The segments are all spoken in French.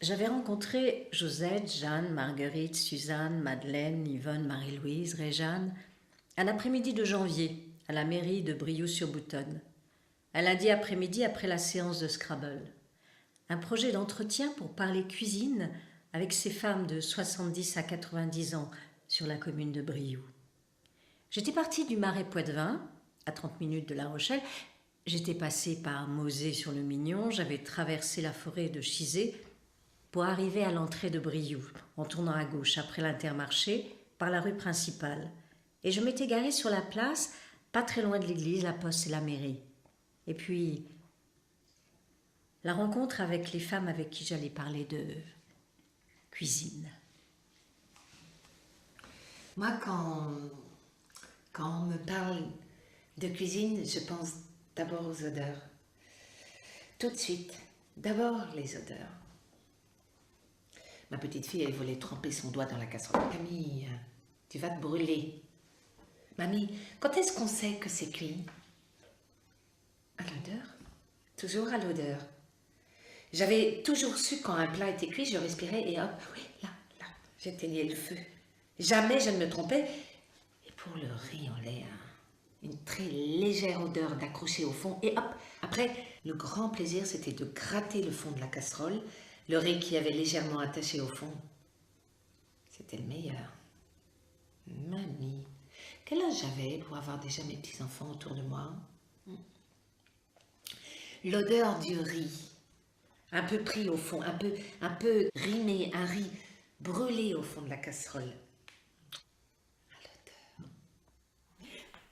J'avais rencontré Josette, Jeanne, Marguerite, Suzanne, Madeleine, Yvonne, Marie-Louise, Réjeanne, un après-midi de janvier, à la mairie de Brioude-sur-Boutonne. Un lundi après-midi après la séance de Scrabble. Un projet d'entretien pour parler cuisine avec ces femmes de 70 à 90 ans sur la commune de Brioude. J'étais partie du Marais Poitevin, à 30 minutes de La Rochelle. J'étais passée par Mauzé-sur-le-Mignon, j'avais traversé la forêt de Chizé pour arriver à l'entrée de Brioude, en tournant à gauche après l'Intermarché, par la rue principale. Et je m'étais garée sur la place, pas très loin de l'église, la poste et la mairie. Et puis, la rencontre avec les femmes avec qui j'allais parler de cuisine. Moi, quand on me parle de cuisine, je pense d'abord aux odeurs. Tout de suite, d'abord les odeurs. Ma petite fille, elle voulait tremper son doigt dans la casserole. Camille, tu vas te brûler. Mamie, quand est-ce qu'on sait que c'est cuit? À l'odeur. Toujours à l'odeur. J'avais toujours su quand un plat était cuit, je respirais et hop, oui, là, j'éteignais le feu. Jamais je ne me trompais. Et pour le riz en lait, une très légère odeur d'accrocher au fond. Et hop, après, le grand plaisir, c'était de gratter le fond de la casserole, le riz qui avait légèrement attaché au fond. C'était le meilleur. Mamie, quel âge j'avais pour avoir déjà mes petits-enfants autour de moi? L'odeur du riz, un peu pris au fond, un peu rimé, un riz brûlé au fond de la casserole.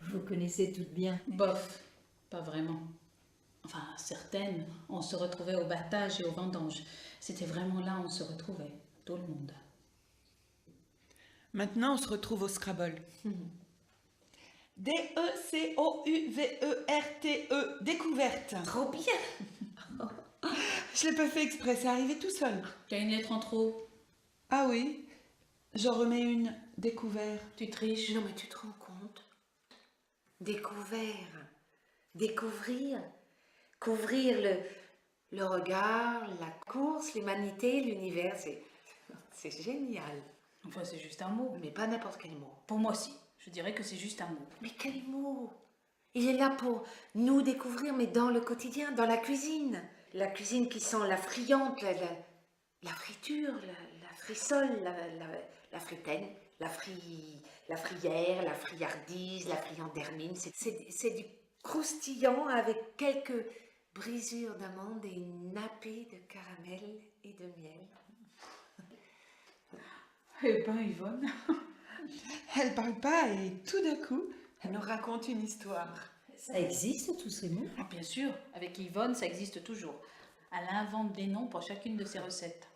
Vous connaissez toutes bien. Bof, pas vraiment. Enfin, certaines, on se retrouvait au battage et au vendange. C'était vraiment là où on se retrouvait, tout le monde. Maintenant, on se retrouve au Scrabble. D-E-C-O-U-V-E-R-T-E, découverte. Trop bien! Je l'ai pas fait exprès, c'est arrivé tout seul. Tu as une lettre en trop, Ah oui, j'en remets une, découvert. tu triches. Non mais tu te rends compte? Découvert, découvrir, couvrir le regard, la course, l'humanité, l'univers, c'est génial. Enfin, c'est juste un mot. Mais pas n'importe quel mot. Pour moi, si. Je dirais que c'est juste un mot. Mais quel mot? Il est là pour nous découvrir, mais dans le quotidien, dans la cuisine. La cuisine qui sent la friante, la friture, la frissole, la fritaine, la frière, la friandise, la friande d'hermine. C'est du croustillant avec quelques brisures d'amande et une nappée de caramel et de miel. Eh ben, Yvonne. Elle parle pas et tout d'un coup, elle nous raconte une histoire. Ça existe, tous ces mots? Ah, bien sûr, avec Yvonne, ça existe toujours. Elle invente des noms pour chacune de ses recettes.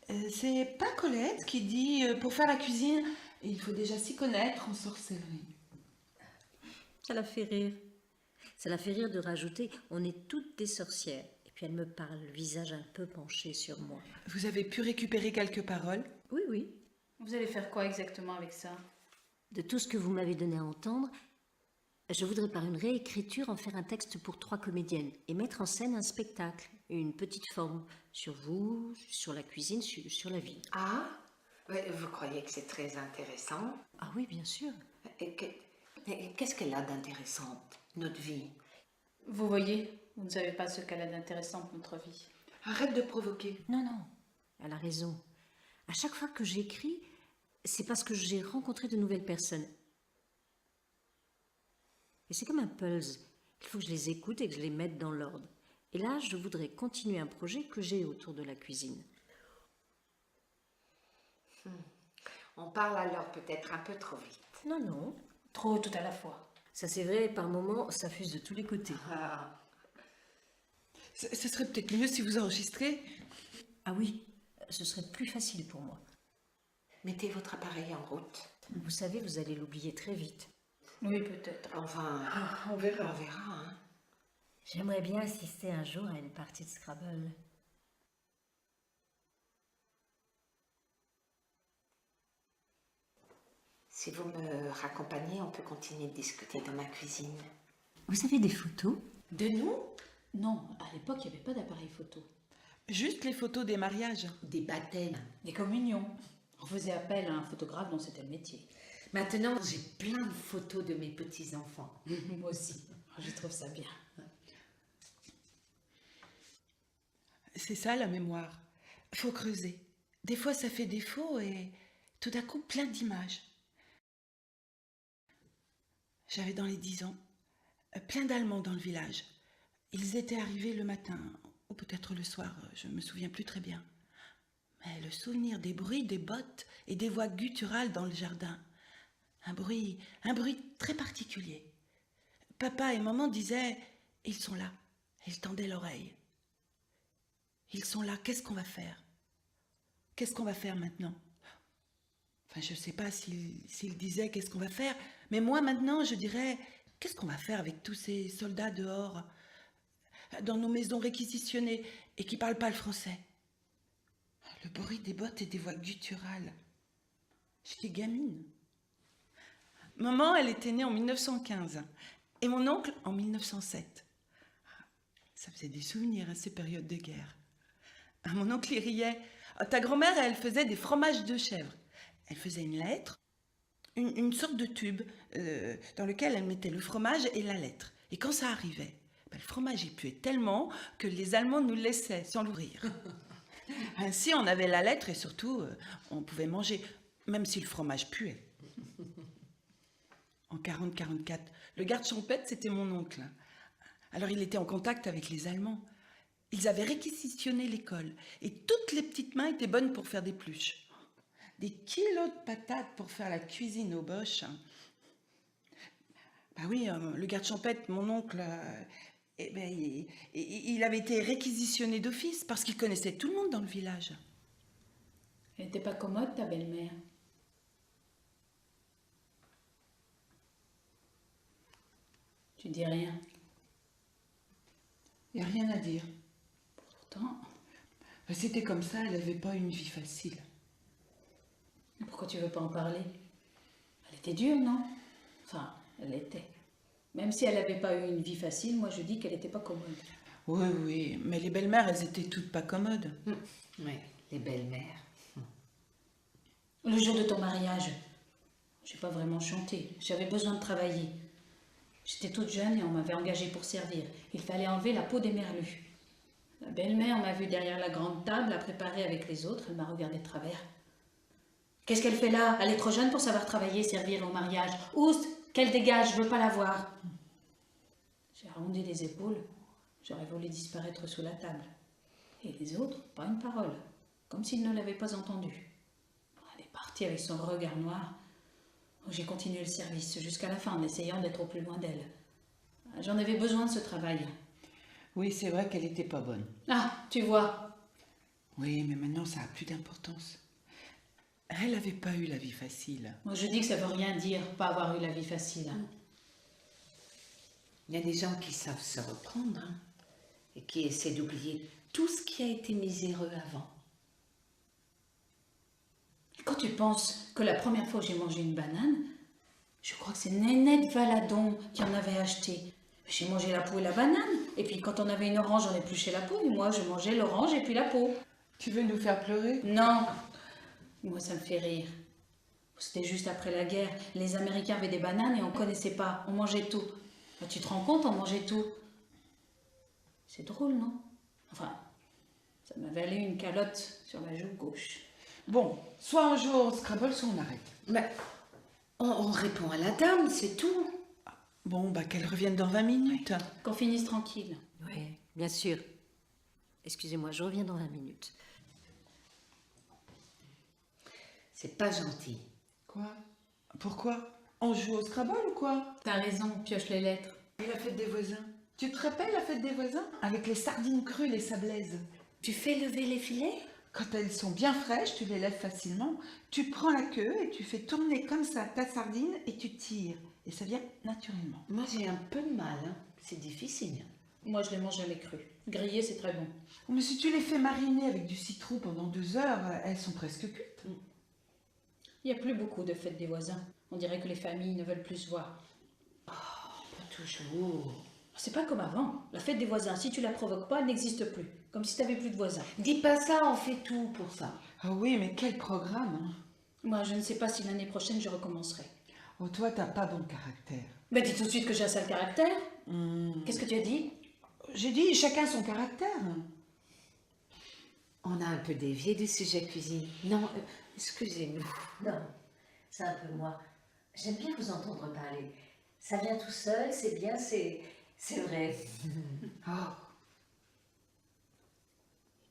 C'est pas Colette qui dit pour faire la cuisine, il faut déjà s'y connaître en sorcellerie. Ça la fait rire. Ça la fait rire de rajouter « on est toutes des sorcières ». Et puis elle me parle, le visage un peu penché sur moi. Vous avez pu récupérer quelques paroles? Oui, oui. Vous allez faire quoi exactement avec ça? De tout ce que vous m'avez donné à entendre, je voudrais par une réécriture en faire un texte pour 3 comédiennes et mettre en scène un spectacle, une petite forme, sur vous, sur la cuisine, sur la vie. Ah, ouais, vous croyez que c'est très intéressant? Ah oui, bien sûr. Et qu'est-ce qu'elle a d'intéressant, notre vie? Vous voyez, vous ne savez pas ce qu'elle a d'intéressant pour notre vie. Arrête de provoquer. Non, non, elle a raison. À chaque fois que j'écris, c'est parce que j'ai rencontré de nouvelles personnes. Et c'est comme un puzzle. Il faut que je les écoute et que je les mette dans l'ordre. Et là, je voudrais continuer un projet que j'ai autour de la cuisine. On parle alors peut-être un peu trop vite. Non, non. Trop tout à la fois. Ça c'est vrai, par moments, ça fuse de tous les côtés. Ah, Ce serait peut-être mieux si vous enregistrez. Ah oui, ce serait plus facile pour moi. mettez votre appareil en route. Vous savez, vous allez l'oublier très vite. Oui, peut-être. Enfin, On verra. on verra, hein. J'aimerais bien assister un jour à une partie de Scrabble. Si vous me raccompagnez, on peut continuer de discuter dans ma cuisine. Vous avez des photos? De nous? Non, à l'époque, il n'y avait pas d'appareil photo. Juste les photos des mariages. Des baptêmes. Des communions. On faisait appel à un photographe dont c'était le métier. Maintenant, j'ai plein de photos de mes petits-enfants. Moi aussi. Je trouve ça bien. C'est ça la mémoire. Faut creuser. Des fois ça fait défaut et tout d'un coup plein d'images. J'avais dans les 10 ans plein d'Allemands dans le village. Ils étaient arrivés le matin, ou peut-être le soir, je me souviens plus très bien. Mais le souvenir des bruits des bottes et des voix gutturales dans le jardin. Un bruit très particulier. Papa et maman disaient « Ils sont là ». Ils tendaient l'oreille. Ils sont là, qu'est-ce qu'on va faire? Qu'est-ce qu'on va faire maintenant? Enfin, je ne sais pas s'il disait qu'est-ce qu'on va faire, mais moi maintenant je dirais qu'est-ce qu'on va faire avec tous ces soldats dehors, dans nos maisons réquisitionnées et qui ne parlent pas le français? Le bruit des bottes et des voix gutturales. J'étais gamine. Maman, elle était née en 1915 et mon oncle en 1907. Ça faisait des souvenirs à ces périodes de guerre. Mon oncle, il riait. Ta grand-mère, elle faisait des fromages de chèvre. Elle faisait une lettre, une sorte de tube dans lequel elle mettait le fromage et la lettre. Et quand ça arrivait, le fromage, il puait tellement que les Allemands nous le laissaient sans l'ouvrir. Ainsi, on avait la lettre et surtout, on pouvait manger, même si le fromage puait. En 40-44, le garde champêtre, c'était mon oncle. Alors, il était en contact avec les Allemands. Ils avaient réquisitionné l'école et toutes les petites mains étaient bonnes pour faire des pluches. Des kilos de patates pour faire la cuisine au Bosch. Bah oui, le garde champêtre, mon oncle, il avait été réquisitionné d'office parce qu'il connaissait tout le monde dans le village. Elle n'était pas commode, ta belle-mère? Tu dis rien. Il n'y a rien à dire. Pourtant, C'était comme ça, elle n'avait pas une vie facile. pourquoi tu veux pas en parler? Elle était dure, non? Enfin, elle l'était. Même si elle n'avait pas eu une vie facile, moi je dis qu'elle n'était pas commode. Oui, oui, mais les belles-mères, elles étaient toutes pas commodes. Oui, les belles-mères. Le jour de ton mariage, j'ai pas vraiment chanté. J'avais besoin de travailler. J'étais toute jeune et on m'avait engagée pour servir. Il fallait enlever la peau des merlus. La belle-mère m'a vue derrière la grande table à préparer avec les autres. Elle m'a regardée de travers. Qu'est-ce qu'elle fait là? Elle est trop jeune pour savoir travailler, servir au mariage. Oust, qu'elle dégage, je veux pas la voir. J'ai arrondi les épaules. J'aurais voulu disparaître sous la table. Et les autres, pas une parole, comme s'ils ne l'avaient pas entendu. Elle est partie avec son regard noir. J'ai continué le service jusqu'à la fin en essayant d'être au plus loin d'elle. J'en avais besoin de ce travail. Oui, c'est vrai qu'elle n'était pas bonne. Ah, tu vois. Oui, mais maintenant, ça a plus d'importance. Elle n'avait pas eu la vie facile. Moi, je dis que ça veut rien dire, pas avoir eu la vie facile. Il y a des gens qui savent se reprendre et qui essaient d'oublier tout ce qui a été miséreux avant. Quand tu penses que la première fois que j'ai mangé une banane, je crois que c'est Nénette Valadon qui en avait acheté. J'ai mangé la peau et la banane. Et puis quand on avait une orange, on épluchait la peau. Et moi, je mangeais l'orange et puis la peau. Tu veux nous faire pleurer? Non. Moi, ça me fait rire. C'était juste après la guerre. Les Américains avaient des bananes et on ne connaissait pas. On mangeait tout. Bah, tu te rends compte, on mangeait tout. C'est drôle, non? Enfin, ça m'avait allé une calotte sur la joue gauche. Bon, soit on joue au Scrabble, soit on arrête. Mais on répond à la dame, c'est tout. Bon, bah qu'elle revienne dans 20 minutes. Qu'on finisse tranquille. Oui, bien sûr. Excusez-moi, je reviens dans 20 minutes. C'est pas gentil. Quoi? Pourquoi? On joue au Scrabble ou quoi? T'as raison, pioche les lettres. Et la fête des voisins? Tu te rappelles la fête des voisins? Avec les sardines crues, les sablaises. Tu fais lever les filets? Quand elles sont bien fraîches, tu les lèves facilement. Tu prends la queue et tu fais tourner comme ça ta sardine et tu tires. Et ça vient naturellement. Moi, j'ai un peu de mal. C'est difficile. Moi, je les mange jamais crus. Grillés, c'est très bon. Mais si tu les fais mariner avec du citron pendant 2 heures, elles sont presque cuites. Il n'y a plus beaucoup de fêtes des voisins. On dirait que les familles ne veulent plus se voir. Pas toujours. C'est pas comme avant. La fête des voisins, si tu la provoques pas, elle n'existe plus. Comme si t'avais plus de voisins. Dis pas ça, on fait tout pour ça. Ah oui, mais quel programme, hein. Moi, je ne sais pas si l'année prochaine je recommencerai. Oh, toi, t'as pas bon caractère. Bah dis tout de suite que j'ai un sale caractère. Qu'est-ce que tu as dit? J'ai dit chacun son caractère. On a un peu dévié du sujet cuisine. Non, excusez-nous. Non, c'est un peu moi. J'aime bien vous entendre parler. Ça vient tout seul, c'est bien, c'est vrai. Oh,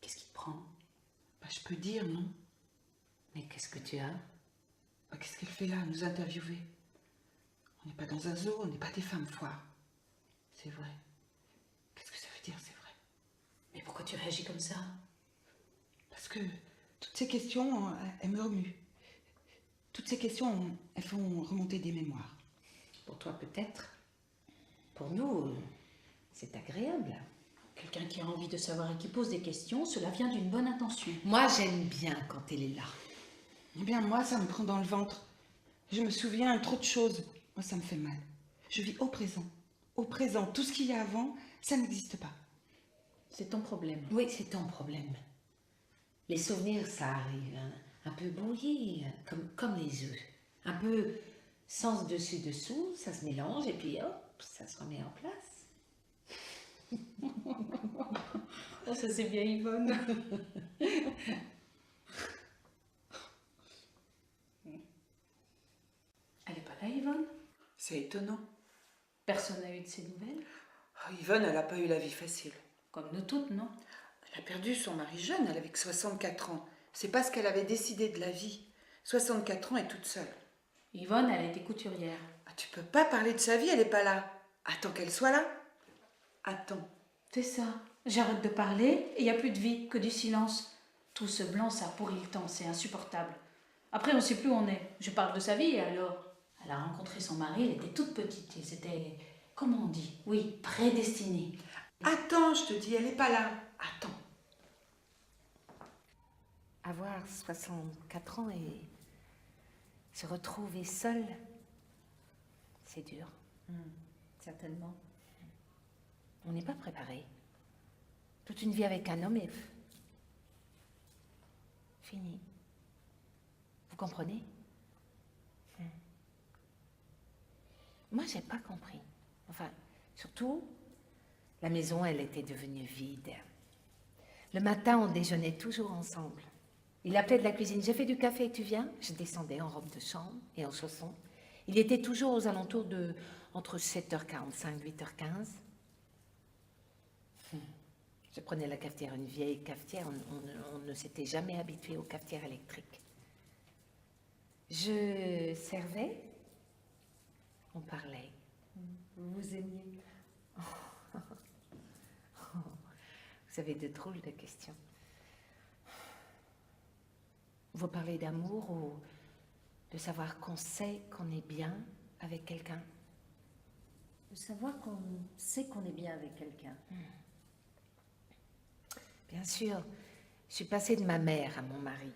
Qu'est-ce qui te prend? bah, je peux dire, non? Mais qu'est-ce que tu as? Bah, qu'est-ce qu'elle fait là, nous interviewer? On n'est pas dans un zoo, on n'est pas des femmes foires. C'est vrai. Qu'est-ce que ça veut dire, c'est vrai? Mais pourquoi tu réagis comme ça? Parce que toutes ces questions, elles me remuent. Toutes ces questions, elles font remonter des mémoires. Pour toi peut-être. Pour nous, c'est agréable. Quelqu'un qui a envie de savoir et qui pose des questions, cela vient d'une bonne intention. Moi, j'aime bien quand elle est là. Eh bien, moi, ça me prend dans le ventre. Je me souviens trop de choses. Moi, ça me fait mal. Je vis au présent. Au présent, tout ce qu'il y a avant, ça n'existe pas. C'est ton problème. Oui, c'est ton problème. Les souvenirs, ça arrive, hein, un peu brouillés, comme les œufs. Un peu sens dessus-dessous, ça se mélange et puis hop, ça se remet en place. Oh, ça c'est bien Yvonne. Elle est pas là, Yvonne? C'est étonnant. Personne n'a eu de ses nouvelles? Oh, Yvonne, elle n'a pas eu la vie facile. Comme nous toutes, non? Elle a perdu son mari jeune, elle avait que 64 ans. C'est pas ce qu'elle avait décidé de la vie. 64 ans et toute seule. Yvonne, elle a été couturière. Ah, tu peux pas parler de sa vie, elle est pas là. Attends qu'elle soit là. Attends. C'est ça. J'arrête de parler et il n'y a plus de vie, que du silence. Tout ce blanc, ça pourrit le temps, c'est insupportable. Après, on ne sait plus où on est. Je parle de sa vie et alors? Elle a rencontré son mari, elle était toute petite. Ils étaient, comment on dit? Oui, prédestinés. Attends, je te dis, elle est pas là. Attends. Avoir 64 ans et se retrouver seule, c'est dur. Certainement. On n'est pas préparé. Toute une vie avec un homme et fini. Vous comprenez? Moi, j'ai pas compris. Enfin, surtout, la maison, elle était devenue vide. Le matin, on déjeunait toujours ensemble. Il appelait de la cuisine, j'ai fait du café, tu viens? Je descendais en robe de chambre et en chaussons. Il était toujours aux alentours de entre 7h45, 8h15. Je prenais la cafetière, une vieille cafetière, on ne s'était jamais habitué aux cafetières électriques. Je servais, on parlait. Vous vous aimiez? Vous avez de drôles de questions. Vous parlez d'amour ou de savoir qu'on sait qu'on est bien avec quelqu'un? De savoir qu'on sait qu'on est bien avec quelqu'un. Bien sûr, je suis passée de ma mère à mon mari.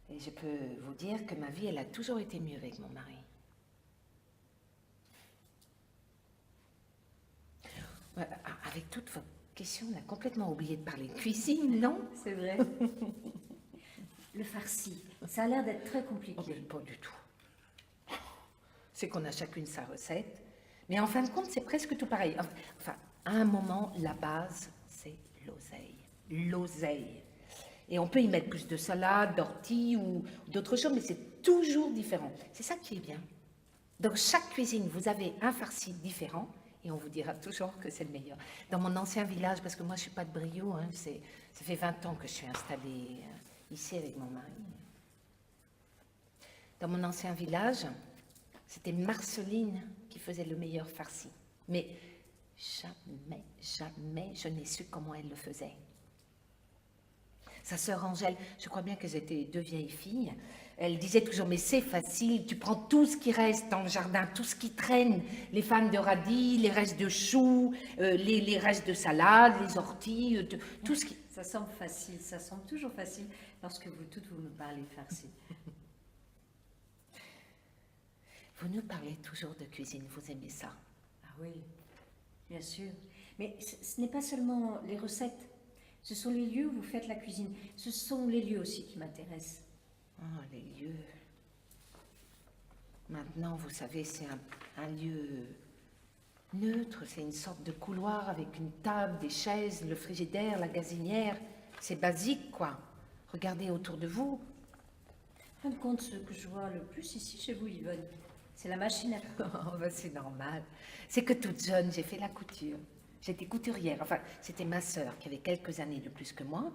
Et je peux vous dire que ma vie, elle a toujours été mieux avec mon mari. Ouais, avec toutes vos questions, on a complètement oublié de parler de cuisine, non? C'est vrai. Le farci, ça a l'air d'être très compliqué. Oh, pas du tout. C'est qu'on a chacune sa recette. Mais en fin de compte, c'est presque tout pareil. Enfin, à un moment, la base, c'est l'oseille. L'oseille. Et on peut y mettre plus de salade, d'ortie ou d'autres choses, mais c'est toujours différent. C'est ça qui est bien. Dans chaque cuisine, vous avez un farci différent et on vous dira toujours que c'est le meilleur. Dans mon ancien village, parce que moi, je ne suis pas de Brio, hein, ça fait 20 ans que je suis installée ici avec mon mari. Dans mon ancien village, c'était Marceline qui faisait le meilleur farci. Mais jamais, jamais je n'ai su comment elle le faisait. Sa sœur Angèle, je crois bien qu'elles étaient deux vieilles filles, elle disait toujours, mais c'est facile, tu prends tout ce qui reste dans le jardin, tout ce qui traîne, les fans de radis, les restes de choux, les restes de salade, les orties, tout ce qui... Ça semble facile, ça semble toujours facile lorsque vous toutes vous me parlez farci. Vous nous parlez toujours de cuisine, vous aimez ça? Ah oui, bien sûr. Mais ce n'est pas seulement les recettes. Ce sont les lieux où vous faites la cuisine. Ce sont les lieux aussi qui m'intéressent. Oh, les lieux. Maintenant, vous savez, c'est un lieu neutre. C'est une sorte de couloir avec une table, des chaises, le frigidaire, la gazinière. C'est basique, quoi. Regardez autour de vous. En fin de compte, ce que je vois le plus ici chez vous, Yvonne, c'est la machine à Oh, ben, c'est normal. C'est que toute jeune, j'ai fait la couture. J'étais couturière. Enfin, c'était ma sœur qui avait quelques années de plus que moi.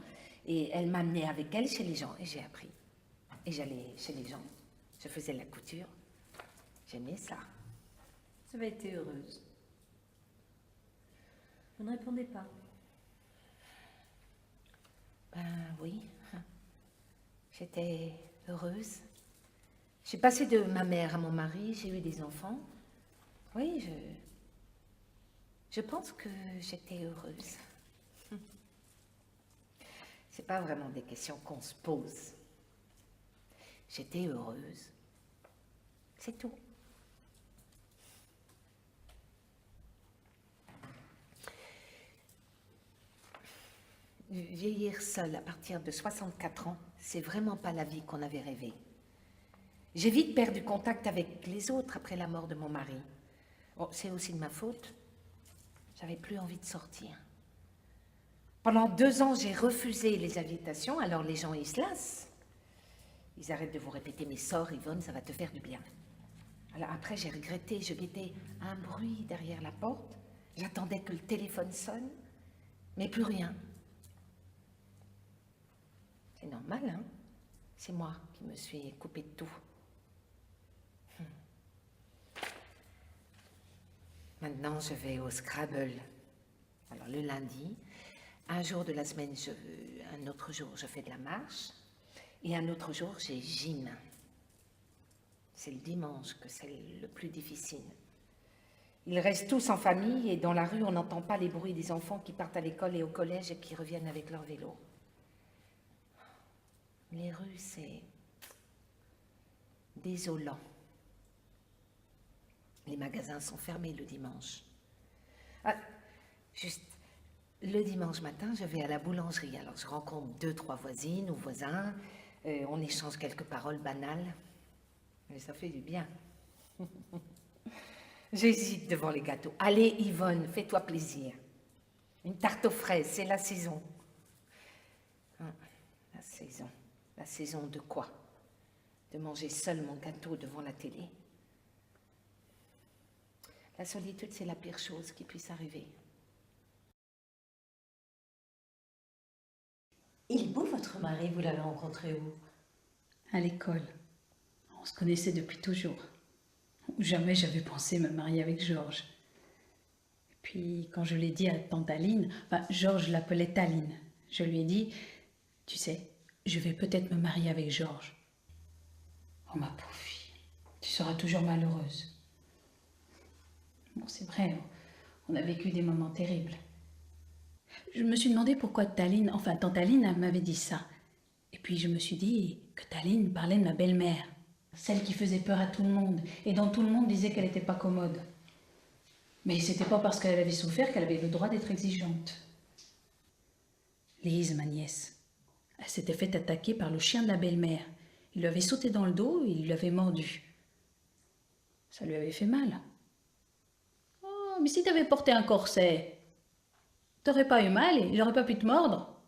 Et elle m'amenait avec elle chez les gens. Et j'ai appris. Et j'allais chez les gens. Je faisais la couture. J'aimais ça. Vous avez été heureuse. Vous ne répondez pas. Ben oui. J'étais heureuse. J'ai passé de ma mère à mon mari. J'ai eu des enfants. Oui, je pense que j'étais heureuse. C'est pas vraiment des questions qu'on se pose. J'étais heureuse. C'est tout. Vieillir seule à partir de 64 ans, c'est vraiment pas la vie qu'on avait rêvée. J'ai vite perdu contact avec les autres après la mort de mon mari. Bon, c'est aussi de ma faute. J'avais plus envie de sortir. Pendant 2 ans, j'ai refusé les invitations, alors les gens, ils se lassent. Ils arrêtent de vous répéter « Mais sors, Yvonne, ça va te faire du bien ». Alors après, j'ai regretté, je mettais un bruit derrière la porte. J'attendais que le téléphone sonne, mais plus rien. C'est normal, hein? C'est moi qui me suis coupée de tout. Maintenant, je vais au Scrabble. Alors, le lundi, un jour de la semaine, un autre jour, je fais de la marche. Et un autre jour, j'ai gym. C'est le dimanche que c'est le plus difficile. Ils restent tous en famille et dans la rue, on n'entend pas les bruits des enfants qui partent à l'école et au collège et qui reviennent avec leur vélo. Les rues, c'est désolant. Les magasins sont fermés le dimanche. Ah, juste, le dimanche matin, je vais à la boulangerie. Alors, je rencontre 2-3 voisines ou voisins. On échange quelques paroles banales. Mais ça fait du bien. J'hésite devant les gâteaux. Allez, Yvonne, fais-toi plaisir. Une tarte aux fraises, c'est la saison. La saison. La saison de quoi? De manger seul mon gâteau devant la télé. La solitude, c'est la pire chose qui puisse arriver. Il est beau votre mari, vous l'avez rencontré où? À l'école. On se connaissait depuis toujours. Jamais j'avais pensé me marier avec Georges. Et puis, quand je l'ai dit à tante Aline, Georges l'appelait Taline. Je lui ai dit, tu sais, je vais peut-être me marier avec Georges. Oh ma pauvre fille, tu seras toujours malheureuse. Bon, c'est vrai, on a vécu des moments terribles. Je me suis demandé pourquoi tante Aline m'avait dit ça. Et puis je me suis dit que Taline parlait de ma belle-mère, celle qui faisait peur à tout le monde et dont tout le monde disait qu'elle n'était pas commode. Mais c'était pas parce qu'elle avait souffert qu'elle avait le droit d'être exigeante. Lise, ma nièce, elle s'était fait attaquer par le chien de la belle-mère. Il lui avait sauté dans le dos et il lui avait mordu. Ça lui avait fait mal. Oh, mais si t'avais porté un corset, t'aurais pas eu mal et il n'aurait pas pu te mordre.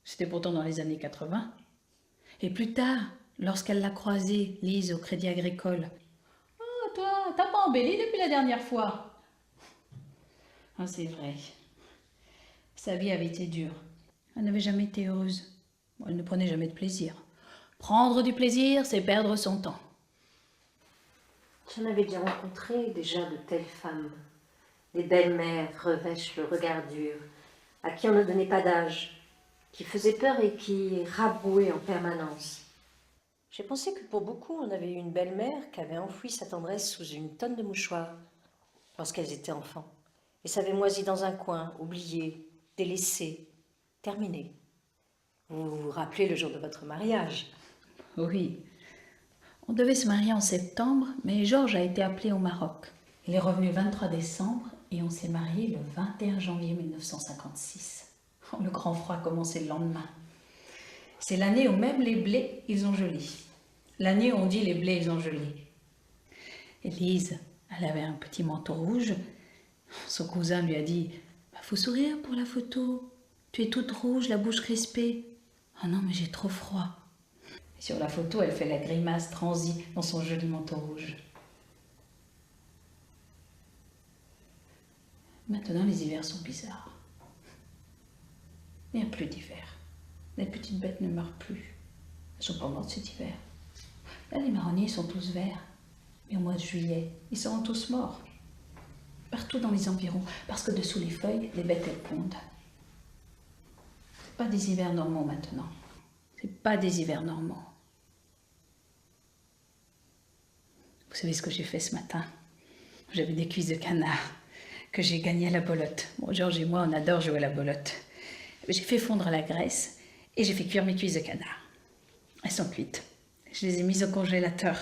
C'était pourtant dans les années 80. Et plus tard, lorsqu'elle l'a croisée, Lise, au Crédit Agricole. « Oh, toi, t'as pas embelli depuis la dernière fois ?» Ah, c'est vrai. Sa vie avait été dure. Elle n'avait jamais été heureuse. Elle ne prenait jamais de plaisir. Prendre du plaisir, c'est perdre son temps. J'en avais déjà rencontré déjà de telles femmes. Des belles-mères revêches le regard dur, à qui on ne donnait pas d'âge, qui faisaient peur et qui rabrouaient en permanence. J'ai pensé que pour beaucoup, on avait eu une belle-mère qui avait enfoui sa tendresse sous une tonne de mouchoirs lorsqu'elles étaient enfants, et s'avait moisi dans un coin, oubliée, délaissée, terminée. Vous vous rappelez le jour de votre mariage? Oui. On devait se marier en septembre, mais Georges a été appelé au Maroc. Il est revenu le 23 décembre et on s'est mariés le 21 janvier 1956. Le grand froid commençait le lendemain. C'est l'année où même les blés, ils ont gelé. L'année où on dit les blés, ils ont gelé. Élise, elle avait un petit manteau rouge. Son cousin lui a dit « Faut sourire pour la photo. Tu es toute rouge, la bouche crispée. »« Ah non, mais j'ai trop froid. » Et sur la photo, elle fait la grimace transie dans son joli manteau rouge. Maintenant, les hivers sont bizarres. Il n'y a plus d'hiver. Les petites bêtes ne meurent plus. Elles sont pas mortes cet hiver. Là, les marronniers sont tous verts. Mais au mois de juillet, ils seront tous morts. Partout dans les environs, parce que dessous les feuilles, les bêtes elles pondent. C'est pas des hivers normaux maintenant. C'est pas des hivers normaux. Vous savez ce que j'ai fait ce matin? J'avais des cuisses de canard que j'ai gagnées à la bolotte. Bon, Georges et moi, on adore jouer à la bolotte. J'ai fait fondre la graisse et j'ai fait cuire mes cuisses de canard. Elles sont cuites. Je les ai mises au congélateur.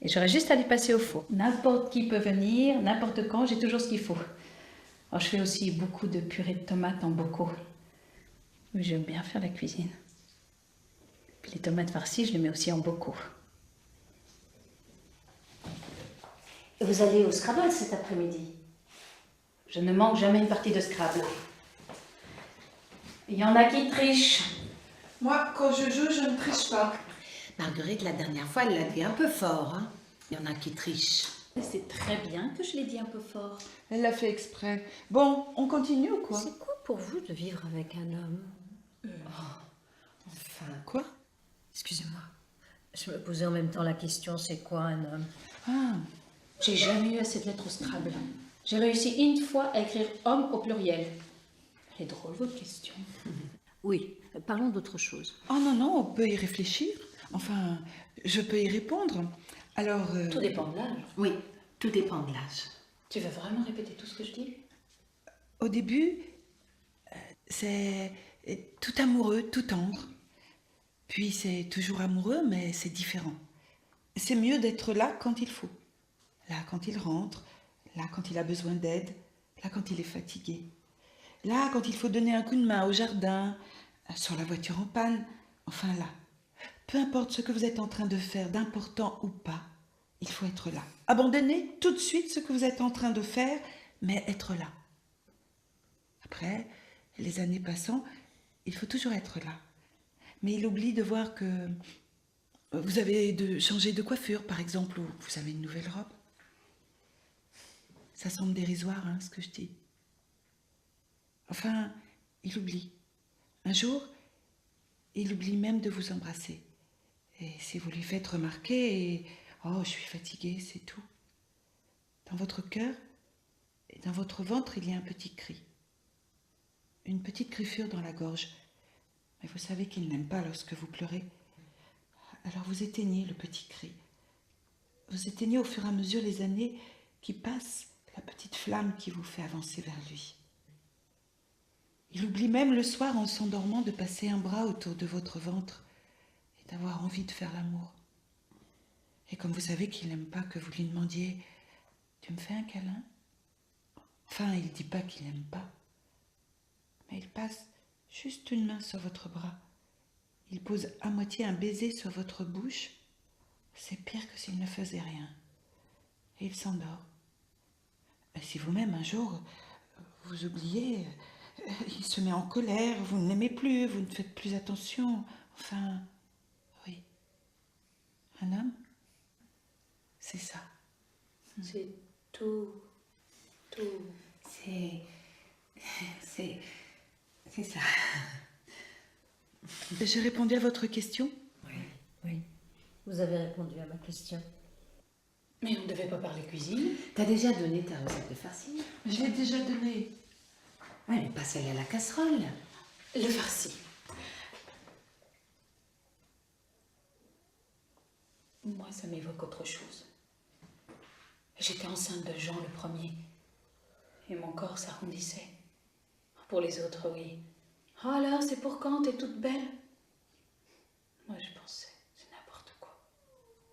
Et j'aurais juste à les passer au four. N'importe qui peut venir, n'importe quand, j'ai toujours ce qu'il faut. Alors, je fais aussi beaucoup de purée de tomates en bocaux. J'aime bien faire la cuisine. Puis les tomates farcies, je les mets aussi en bocaux. Vous allez au Scrabble cet après-midi? Je ne manque jamais une partie de Scrabble. Il y en a qui trichent. Moi, quand je joue, je ne triche pas. Marguerite, la dernière fois, elle l'a dit un peu fort. Hein. Il y en a qui trichent. C'est très bien que je l'ai dit un peu fort. Elle l'a fait exprès. Bon, on continue ou quoi? C'est quoi pour vous de vivre avec un homme? Enfin, Quoi? Excusez-moi. Je me posais en même temps la question, c'est quoi un homme? Ah, J'ai jamais eu assez de lettres au Scrabble. J'ai réussi une fois à écrire homme au pluriel. Elle est drôle votre question. Oui, parlons d'autre chose. oh non, non, on peut y réfléchir. Enfin, je peux y répondre. Alors, Tout dépend de l'âge. oui, tout dépend de l'âge. Tu veux vraiment répéter tout ce que je dis? au début, c'est tout amoureux, tout tendre. Puis c'est toujours amoureux, mais c'est différent. C'est mieux d'être là quand il faut. Là quand il rentre, là quand il a besoin d'aide, là quand il est fatigué. Là quand il faut donner un coup de main au jardin, sur la voiture en panne, enfin là. Peu importe ce que vous êtes en train de faire, d'important ou pas, il faut être là. Abandonnez tout de suite ce que vous êtes en train de faire, mais être là. Après, les années passant, il faut toujours être là. Mais il oublie de voir que vous avez changé de coiffure, par exemple, ou vous avez une nouvelle robe. Ça semble dérisoire, hein, ce que je dis. Enfin, il oublie. Un jour, il oublie même de vous embrasser. Et si vous lui faites remarquer, oh, je suis fatiguée, c'est tout. Dans votre cœur et dans votre ventre, il y a un petit cri. Une petite griffure dans la gorge. Mais vous savez qu'il n'aime pas lorsque vous pleurez. Alors vous éteignez le petit cri. Vous éteignez au fur et à mesure les années qui passent la petite flamme qui vous fait avancer vers lui. Il oublie même le soir en s'endormant de passer un bras autour de votre ventre et d'avoir envie de faire l'amour. Et comme vous savez qu'il n'aime pas que vous lui demandiez « Tu me fais un câlin ?» Enfin, il ne dit pas qu'il n'aime pas. Mais il passe juste une main sur votre bras. Il pose à moitié un baiser sur votre bouche. C'est pire que s'il ne faisait rien. Et il s'endort. Et si vous-même, un jour, vous oubliez, il se met en colère, vous ne l'aimez plus, vous ne faites plus attention. Enfin, oui. Un homme, c'est ça. C'est tout. C'est ça. J'ai répondu à votre question? Oui. Vous avez répondu à ma question. Mais on ne devait pas parler cuisine. T'as déjà donné ta recette de farci? Je l'ai déjà donné. Ouais, mais pas celle à la casserole. Le farci. Moi, ça m'évoque autre chose. J'étais enceinte de Jean le premier. Et mon corps s'arrondissait. Pour les autres, oui. Oh alors, c'est pour quand? T'es toute belle. Moi, je pensais, c'est n'importe quoi.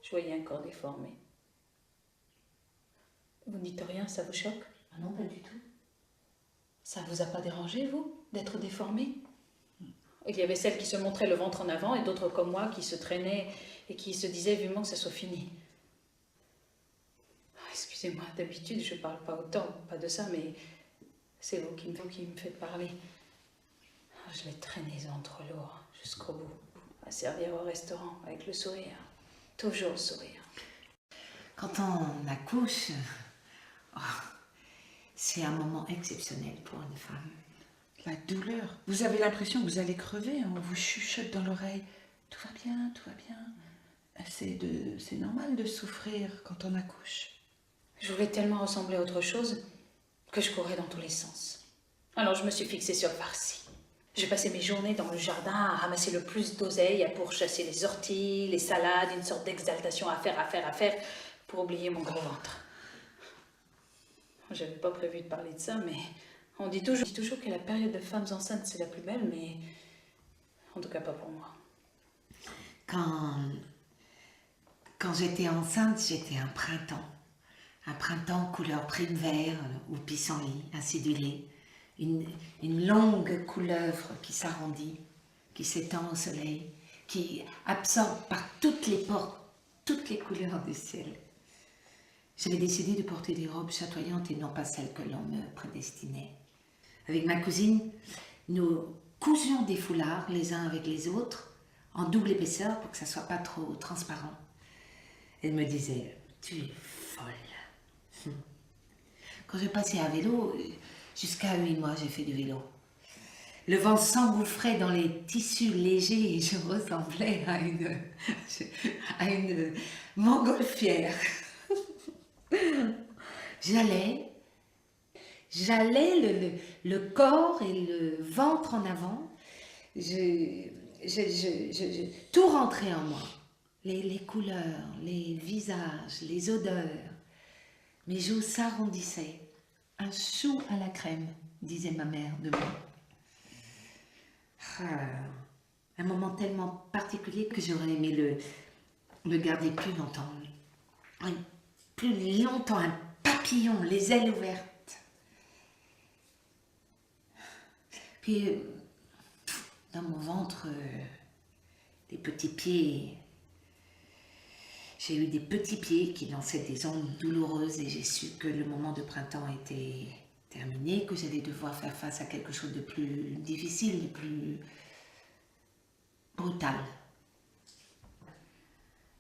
Je voyais un corps déformé. Vous ne dites rien, ça vous choque? Ah non, pas du tout. Ça vous a pas dérangé, vous, d'être déformée? Il y avait celles qui se montraient le ventre en avant et d'autres comme moi qui se traînaient et qui se disaient vivement que ça soit fini. Excusez-moi, d'habitude je parle pas autant, pas de ça, mais c'est vous qui me faites parler. Je l'ai traîné entre lourd jusqu'au bout, à servir au restaurant avec le sourire, toujours le sourire. Quand on accouche, oh, c'est un moment exceptionnel pour une femme. La douleur. Vous avez l'impression que vous allez crever, hein, on vous chuchote dans l'oreille. Tout va bien, tout va bien. C'est normal de souffrir quand on accouche. Je voulais tellement ressembler à autre chose que je courais dans tous les sens. Alors je me suis fixée sur le farci. J'ai passé mes journées dans le jardin à ramasser le plus d'oseille, à pourchasser les orties, les salades, une sorte d'exaltation à faire, pour oublier mon gros ventre. J'avais pas prévu de parler de ça, mais on dit toujours que la période de femmes enceintes c'est la plus belle, mais en tout cas pas pour moi. Quand j'étais enceinte, j'étais un printemps. Un printemps couleur prime vert ou pissenlit, acidulé. Une longue couleuvre qui s'arrondit, qui s'étend au soleil, qui absorbe par toutes les portes, toutes les couleurs du ciel. J'avais décidé de porter des robes chatoyantes et non pas celles que l'on me prédestinait. Avec ma cousine, nous cousions des foulards les uns avec les autres, en double épaisseur pour que ça ne soit pas trop transparent. Elle me disait « Tu es folle ». Quand je passais à vélo, jusqu'à 8 mois, j'ai fait du vélo. Le vent s'engouffrait dans les tissus légers et je ressemblais à une montgolfière. J'allais le corps et le ventre en avant. Tout rentrait en moi. Les couleurs, les visages, les odeurs. Mes joues s'arrondissaient. Un chou à la crème, disait ma mère de moi. Un moment tellement particulier que j'aurais aimé le garder plus longtemps. Plus longtemps, un papillon, les ailes ouvertes. Puis, dans mon ventre, des petits pieds. J'ai eu des petits pieds qui lançaient des ondes douloureuses et j'ai su que le moment de printemps était terminé, que j'allais devoir faire face à quelque chose de plus difficile, de plus brutal.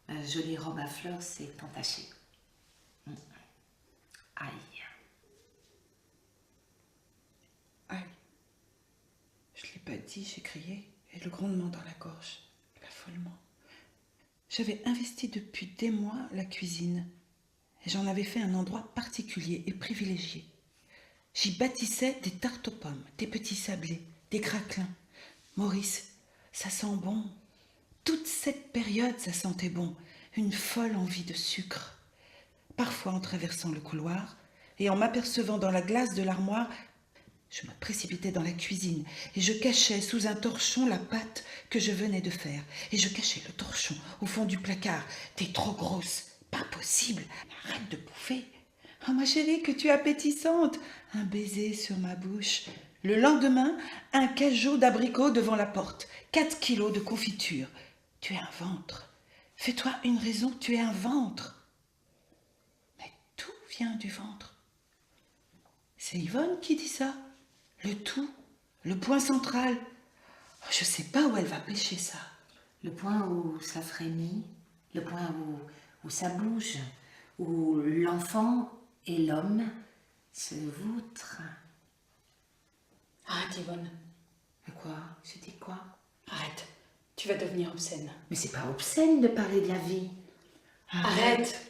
Ma jolie robe à fleurs s'est entachée. Aïe. Aïe. Je ne l'ai pas dit, j'ai crié, et le grondement dans la gorge, l'affolement. J'avais investi depuis des mois la cuisine, et j'en avais fait un endroit particulier et privilégié. J'y bâtissais des tartes aux pommes, des petits sablés, des craquelins. Maurice, ça sent bon. Toute cette période, ça sentait bon. Une folle envie de sucre. Parfois, en traversant le couloir et en m'apercevant dans la glace de l'armoire, je me précipitais dans la cuisine et je cachais sous un torchon la pâte que je venais de faire. Et je cachais le torchon au fond du placard. T'es trop grosse, pas possible, arrête de bouffer. Oh ma chérie, que tu es appétissante. Un baiser sur ma bouche. Le lendemain, un cajot d'abricots devant la porte. 4 kilos de confiture. Tu es un ventre. Fais-toi une raison, tu es un ventre. Mais tout vient du ventre. C'est Yvonne qui dit ça. Le tout, le point central. Oh, je sais pas où elle va pêcher ça. Le point où ça frémit, le point où ça bouge, où l'enfant et l'homme se voutrent. Arrête, Yvonne. Quoi? Je dis quoi? Arrête. Tu vas devenir obscène. Mais c'est pas obscène de parler de la vie. Arrête.